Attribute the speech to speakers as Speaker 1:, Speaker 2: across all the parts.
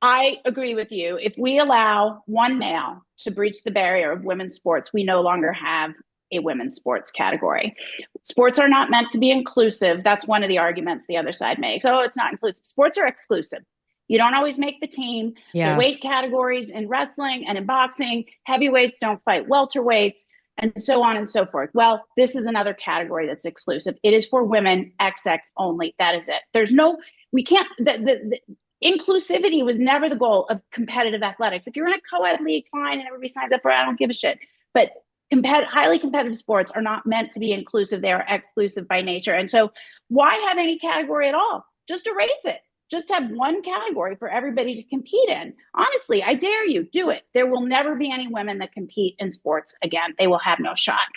Speaker 1: I agree with you. If we allow one male to breach the barrier of women's sports, we no longer have a women's sports category. Sports are not meant to be inclusive. That's one of the arguments the other side makes. Oh, it's not inclusive. Sports are exclusive. You don't always make the team. The
Speaker 2: Yeah.
Speaker 1: weight categories in wrestling and in boxing, heavyweights don't fight welterweights, and so on and so forth. Well, this is another category that's exclusive. It is for women, XX only. That is it. There's no, we can't, the inclusivity was never the goal of competitive athletics. If you're in a co-ed league, fine, and everybody signs up for it, I don't give a shit. But highly competitive sports are not meant to be inclusive. They are exclusive by nature. And so why have any category at all? Just erase it. Just have one category for everybody to compete in. Honestly, I dare you, do it. There will never be any women that compete in sports again. They will have no shot.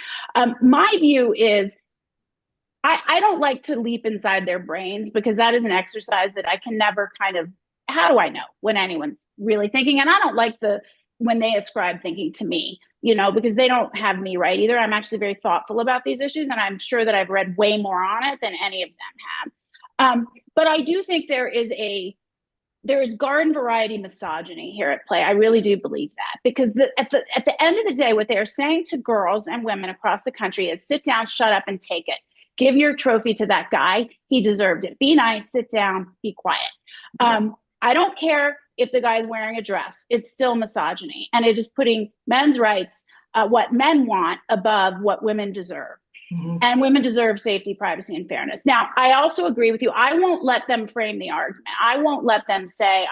Speaker 1: My view is I don't like to leap inside their brains because that is an exercise that I can never kind of, how do I know when anyone's really thinking? And I don't like when they ascribe thinking to me, because they don't have me right either. I'm actually very thoughtful about these issues, and I'm sure that I've read way more on it than any of them have. But I do think there is garden variety misogyny here at play. I really do believe that, because at the end of the day, what they're saying to girls and women across the country is sit down, shut up, and take it. Give your trophy to that guy. He deserved it. Be nice, sit down, be quiet. I don't care if the guy is wearing a dress. It's still misogyny. And it is putting men's rights, what men want, above what women deserve. Mm-hmm. And women deserve safety, privacy, and fairness. Now, I also agree with you. I won't let them frame the argument. I won't let them say,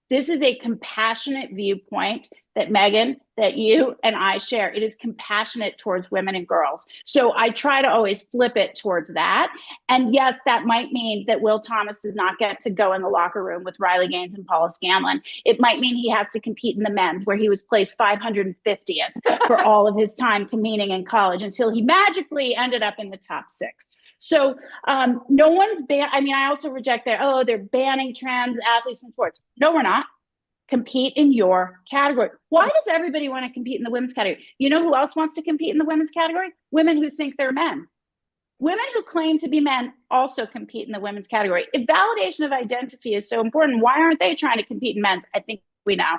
Speaker 1: this is a compassionate viewpoint that Meghan, that you and I share. It is compassionate towards women and girls. So I try to always flip it towards that. And yes, that might mean that Will Thomas does not get to go in the locker room with Riley Gaines and Paula Scanlon. It might mean he has to compete in the men's, where he was placed 550th for all of his time competing in college until he magically ended up in the top 6. So no one's I also reject they're banning trans athletes from sports. No, we're not. Compete in your category. Why does everybody want to compete in the women's category? You know who else wants to compete in the women's category? Women who think they're men. Women who claim to be men also compete in the women's category. If validation of identity is so important, why aren't they trying to compete in men's? I think we know.